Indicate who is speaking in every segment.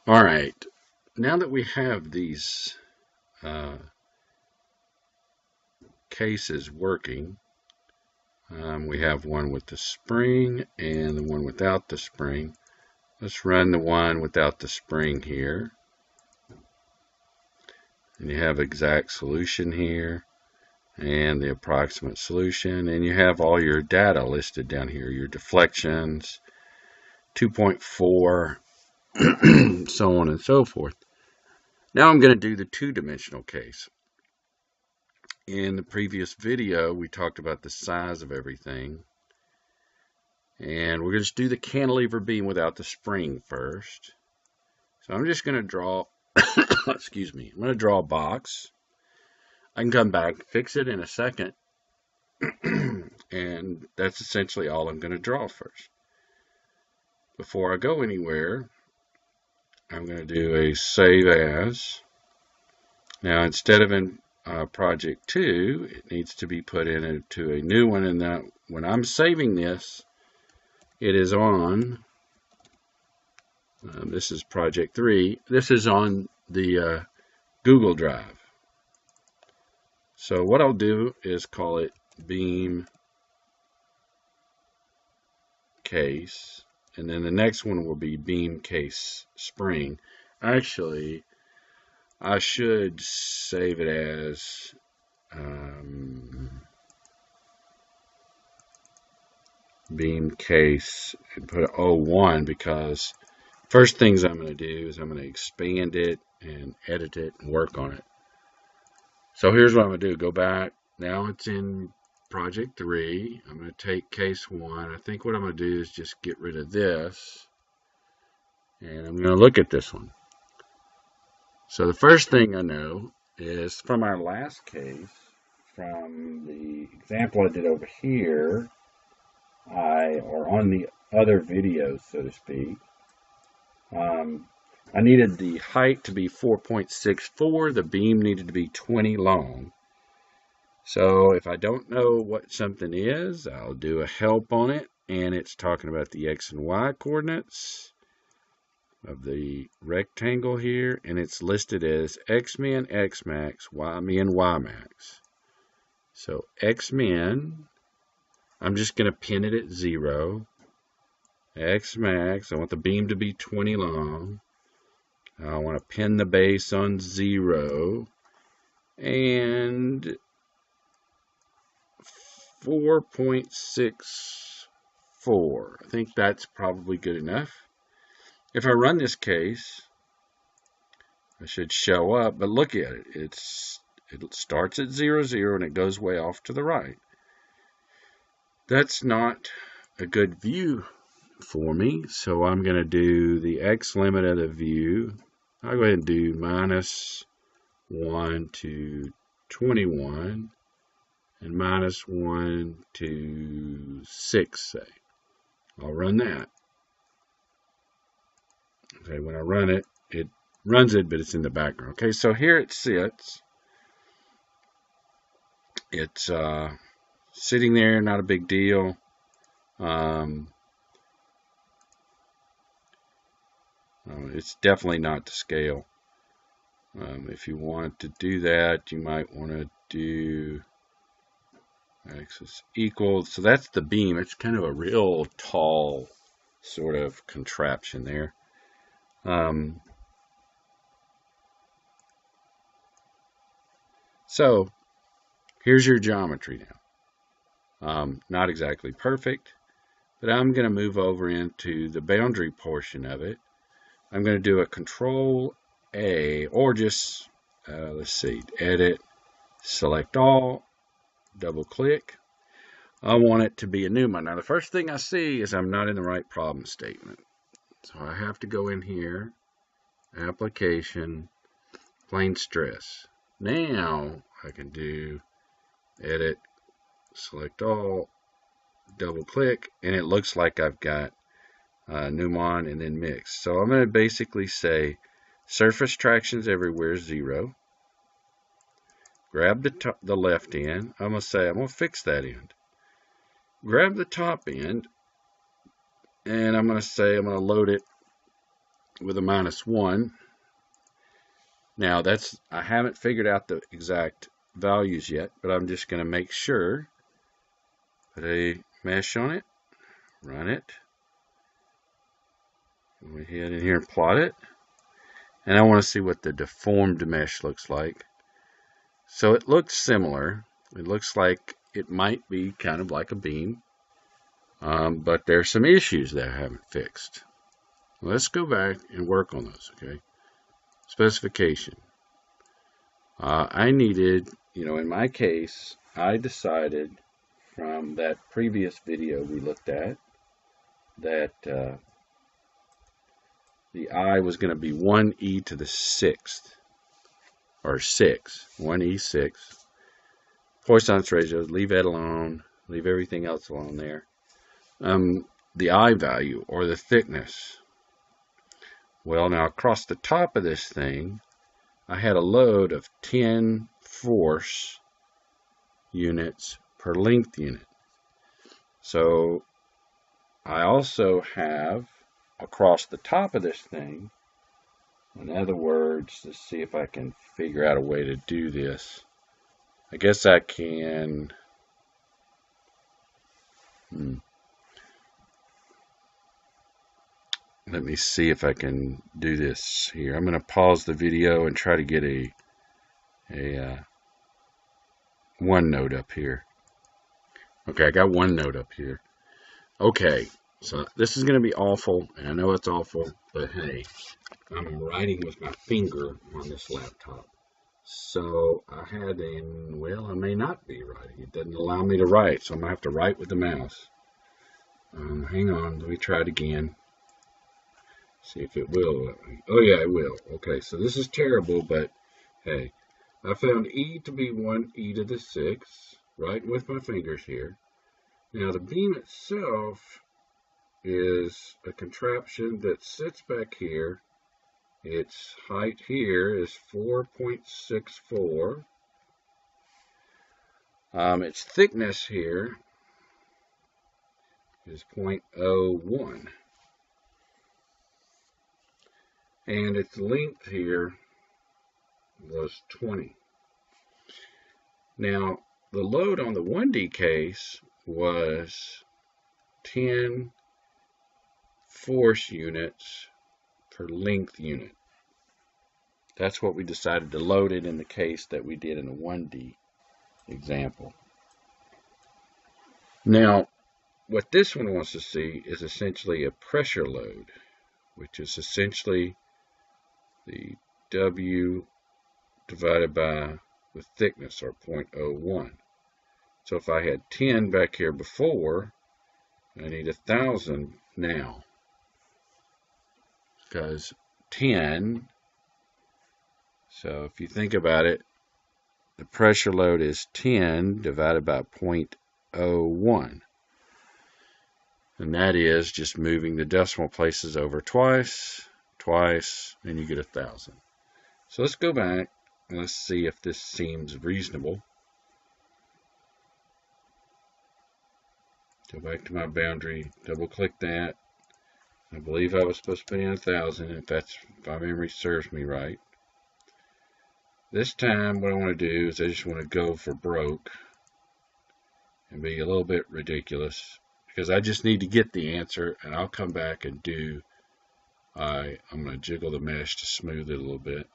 Speaker 1: All right, now that we have these uh, cases working, we have one with the spring and the one without the spring. Let's run the one without the spring here. And you have exact solution here and the approximate solution, and you have all your data listed down here, your deflections, 2.4, so on and so forth. Now I'm going to do the two-dimensional case. In the previous video, we talked about the size of everything, and we're going to do the cantilever beam without the spring first. So I'm just going to draw, excuse me, I'm going to draw a box. I can come back, fix it in a second, and that's essentially all I'm going to draw first. Before I go anywhere, I'm going to do a save as. Now, instead of in project 2, it needs to be put into a new one, and that when I'm saving this, it is on, this is project 3, this is on the Google Drive. So what I'll do is call it beam case, and then the next one will be beam case spring. Actually, I should save it as beam case and put 01, because first things I'm going to do is I'm going to expand it and edit it and work on it. So here's what I'm going to do. Go back. Now it's in project 3. I'm going to take case 1. I think what I'm going to do is just get rid of this, and I'm going to look at this one. So the first thing I know is from our last case, from the example I did over here, or on the other video, so to speak, I needed the height to be 4.64. The beam needed to be 20 long. So if I don't know what something is, I'll do a help on it, and it's talking about the X and Y coordinates of the rectangle here, and it's listed as X min, X max, Y min, Y max. So X min, I'm just going to pin it at 0. X max, I want the beam to be 20 long. I want to pin the base on 0. And 4.64. I think that's probably good enough. If I run this case, I should show up, but look at it. It starts at 0, 0, and it goes way off to the right. That's not a good view for me, so I'm going to do the X limit of the view. I'll go ahead and do -1 to 21 and -1 to 6, say. I'll run that. Okay, when I run it, it runs it, but it's in the background. Okay, so here it sits. It's sitting there, not a big deal. It's definitely not to scale. If you want to do that, you might want to do axis equal. So that's the beam. It's kind of a real tall sort of contraption there. So here's your geometry now. Not exactly perfect, but I'm going to move over into the boundary portion of it. I'm going to do a Control A, or just, let's see, edit, select all, double click. I want it to be a new one. Now the first thing I see is I'm not in the right problem statement. So I have to go in here, application, plane stress. Now I can do edit, select all, double click, and it looks like I've got Newman and then mix. So I'm going to basically say surface tractions everywhere 0. Grab the left end. I'm going to say I'm going to fix that end. Grab the top end, and I'm going to say I'm going to load it with a -1. Now I haven't figured out the exact values yet, but I'm just going to make sure. Put a mesh on it, run it, go ahead in here and plot it. And I want to see what the deformed mesh looks like. So it looks similar. It looks like it might be kind of like a beam, but there's some issues that I haven't fixed. Let's go back and work on those, okay? Specification. I needed, in my case, I decided from that previous video we looked at that the I was going to be 1e to the 6th, or 6, 1e6. Poisson's ratio, leave that alone, leave everything else alone there. The I value, or the thickness. Well, now across the top of this thing, I had a load of 10 force units per length unit. So I also have across the top of this thing, in other words, let's see if I can figure out a way to do this. I guess I can. Let me see if I can do this here. I'm going to pause the video and try to get a OneNote up here. Okay, I got OneNote up here. Okay, so this is going to be awful, and I know it's awful, but hey, I'm writing with my finger on this laptop. So I I may not be writing. It doesn't allow me to write, so I'm going to have to write with the mouse. Hang on, let me try it again. See if it will. Oh yeah, it will. Okay, so this is terrible, but hey, I found E to be 1e to the 6th, right with my fingers here. Now the beam itself is a contraption that sits back here. Its height here is 4.64. Its thickness here is 0.01. And its length here was 20. Now, the load on the 1D case was 10 force units per length unit. That's what we decided to load it in the case that we did in the 1D example. Now, what this one wants to see is essentially a pressure load, which is essentially the W divided by the thickness, or 0.01. So if I had 10 back here before, I need 1,000 now. Because 10, so if you think about it, the pressure load is 10 divided by 0.01. And that is just moving the decimal places over twice, and you get 1,000. So let's go back and let's see if this seems reasonable. Go back to my boundary, double click that. I believe I was supposed to put in 1,000 if my memory serves me right. This time what I want to do is I just want to go for broke and be a little bit ridiculous, because I just need to get the answer, and I'll come back and do I'm going to jiggle the mesh to smooth it a little bit.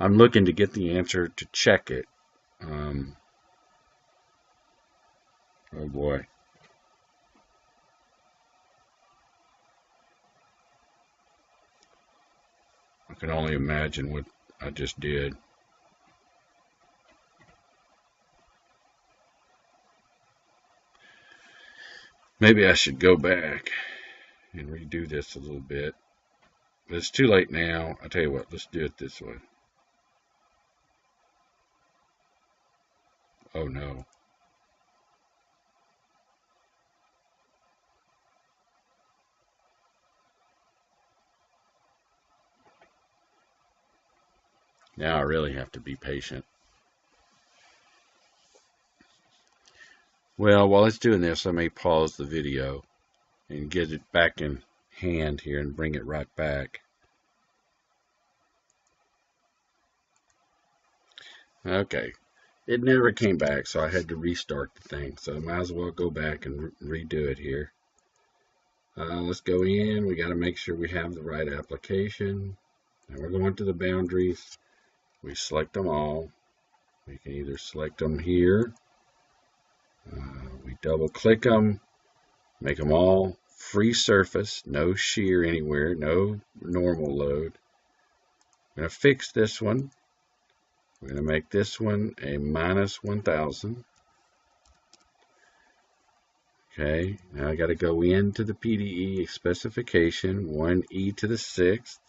Speaker 1: I'm looking to get the answer to check it. Oh boy. I can only imagine what I just did. Maybe I should go back and redo this a little bit. But it's too late now. I'll tell you what, let's do it this way. Oh no. Now I really have to be patient. Well, while it's doing this, I may pause the video and get it back in hand here and bring it right back. Okay, it never came back, so I had to restart the thing. So I might as well go back and redo it here. Let's go in. We got to make sure we have the right application. And we're going to the boundaries. We select them all. We can either select them here. We double click them, make them all free surface, no shear anywhere, no normal load. I'm going to fix this one. We're going to make this one a -1000. Okay, now I got to go into the PDE specification, 1e to the 6th.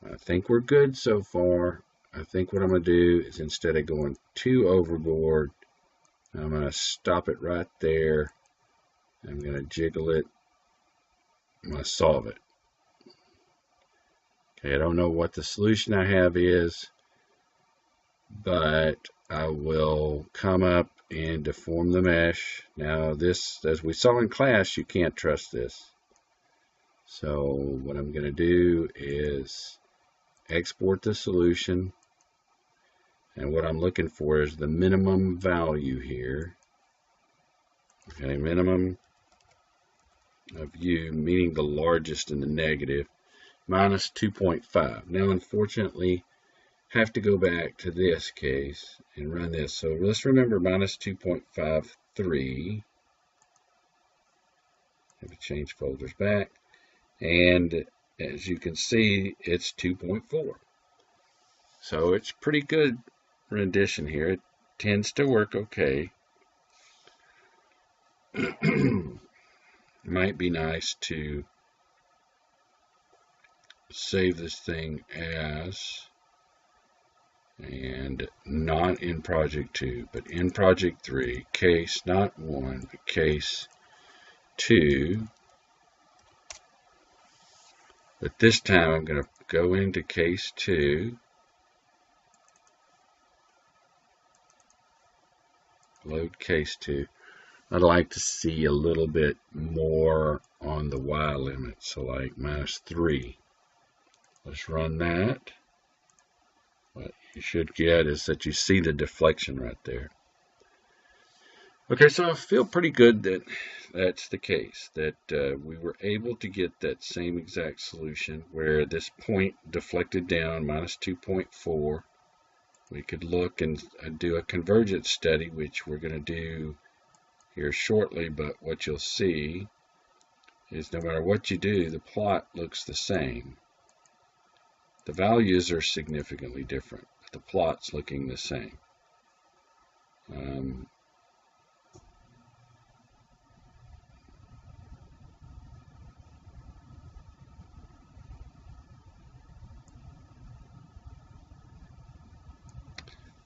Speaker 1: I think we're good so far. I think what I'm going to do is, instead of going too overboard, I'm going to stop it right there. I'm going to jiggle it. I'm going to solve it. Okay, I don't know what the solution I have is, but I will come up and deform the mesh. Now this, as we saw in class, you can't trust this. So what I'm going to do is export the solution. And what I'm looking for is the minimum value here. Okay, minimum of u, meaning the largest in the negative, -2.5. Now, unfortunately, have to go back to this case and run this. So let's remember -2.53. Have to change folders back. And as you can see, it's 2.4. So it's pretty good rendition here. It tends to work okay. Might be nice to save this thing as, and not in project 2, but in project 3, case not 1, but case 2. But this time I'm going to go into case 2, load case 2. I'd like to see a little bit more on the Y limit, so like -3. Let's run that. What you should get is that you see the deflection right there. Okay, so I feel pretty good that that's the case, that we were able to get that same exact solution where this point deflected down -2.4. We could look and do a convergence study, which we're going to do here shortly, but what you'll see is no matter what you do, the plot looks the same. The values are significantly different, but the plot's looking the same.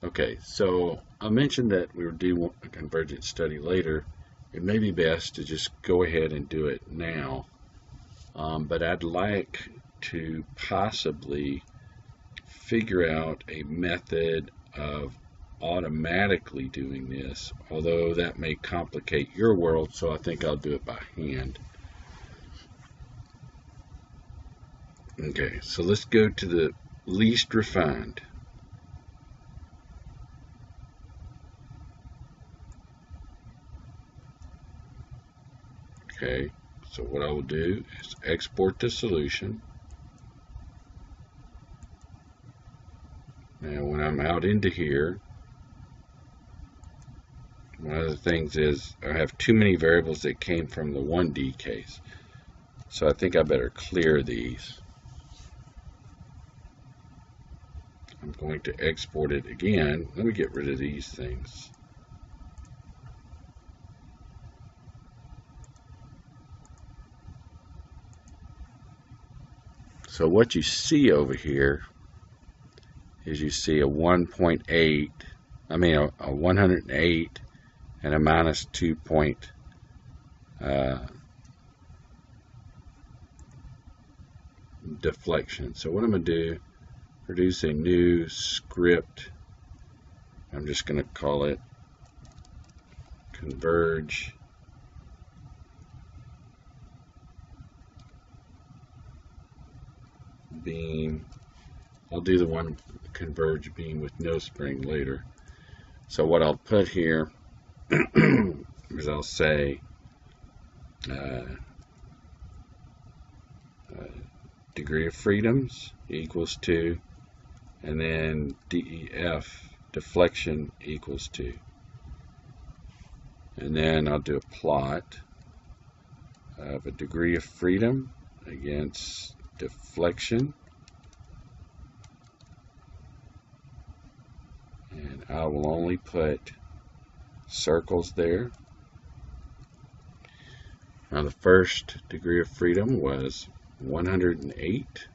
Speaker 1: Okay, so I mentioned that we would do a convergence study later. It may be best to just go ahead and do it now, but I'd like to possibly figure out a method of automatically doing this, although that may complicate your world, so I think I'll do it by hand. Okay, so let's go to the least refined. Okay, so what I will do is export the solution. Now when I'm out into here, one of the things is I have too many variables that came from the 1D case. So I think I better clear these. I'm going to export it again. Let me get rid of these things. So what you see over here is you see a 1.8, I mean a 108 and a -2 point deflection. So what I'm going to do, produce a new script. I'm just going to call it converge beam. I'll do the one converge beam with no spring later. So what I'll put here is I'll say degree of freedoms equals 2, and then DEF, deflection, equals 2. And then I'll do a plot of a degree of freedom against deflection. And I will only put circles there. Now the first degree of freedom was 108.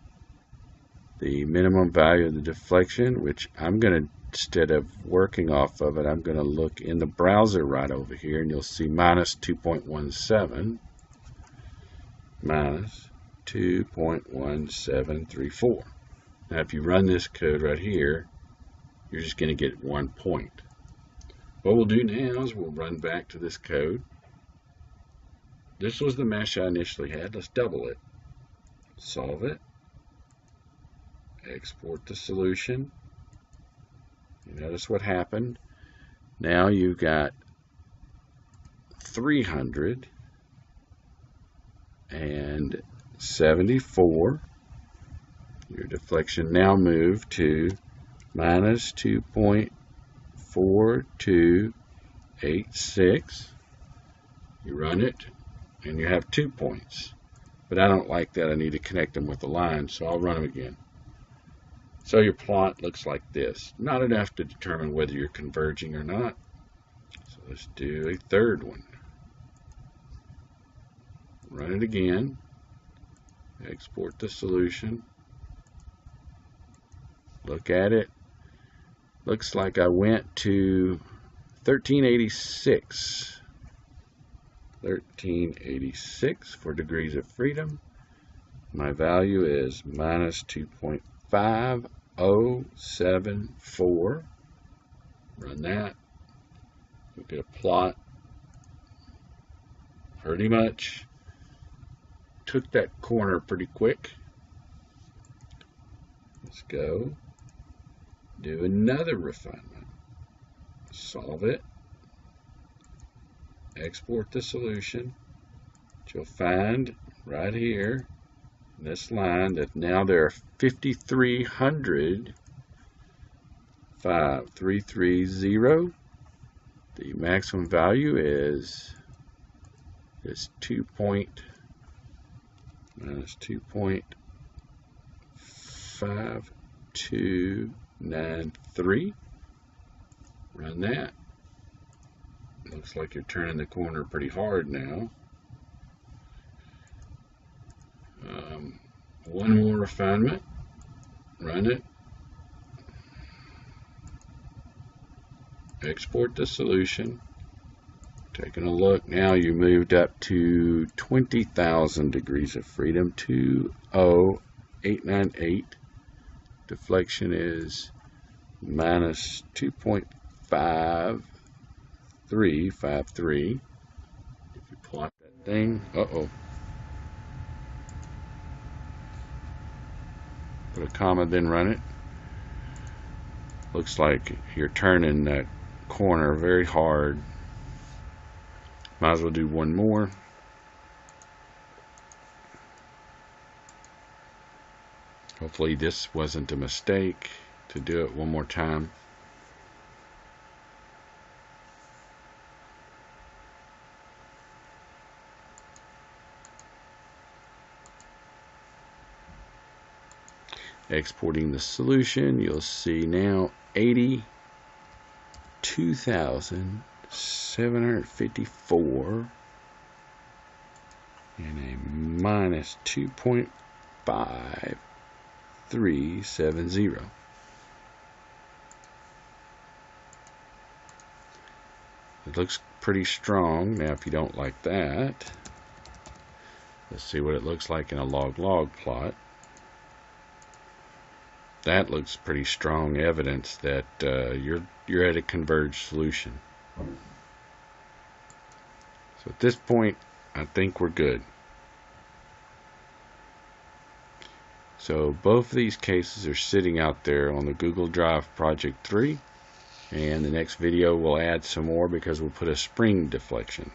Speaker 1: The minimum value of the deflection, which I'm going to, instead of working off of it, I'm going to look in the browser right over here, and you'll see minus 2.17, minus 2.1734. Now if you run this code right here, you're just going to get 1 point. What we'll do now is we'll run back to this code. This was the mesh I initially had. Let's double it. Solve it. Export the solution. You notice what happened. Now you've got 374. Your deflection now moved to minus 2.4286. You run it, and you have 2 points. But I don't like that. I need to connect them with a line, so I'll run them again. So your plot looks like this. Not enough to determine whether you're converging or not. So let's do a third one. Run it again. Export the solution. Look at it. Looks like I went to 1386. 1386 for degrees of freedom. My value is minus 2.5074. Run that. We get a plot. Pretty much took that corner pretty quick. Let's go do another refinement. Solve it. Export the solution. You'll find right here in this line that now there are 5,300, 5330. The maximum value is 2.5293. Run that. Looks like you're turning the corner pretty hard now. One more refinement. Run it. Export the solution. Taking a look now, you moved up to 20,000 degrees of freedom. 20898. Deflection is minus 2.5353. If you plot that thing, put a comma, then run it. Looks like you're turning that corner very hard. Might as well do one more. Hopefully this wasn't a mistake to do it one more time. Exporting the solution, you'll see now 82,754 and a minus 2.5370. It looks pretty strong. Now if you don't like that, let's see what it looks like in a log-log plot. That looks pretty strong evidence that you're at a converged solution. So at this point, I think we're good. So both of these cases are sitting out there on the Google Drive Project 3. And the next video we'll add some more because we'll put a spring deflection.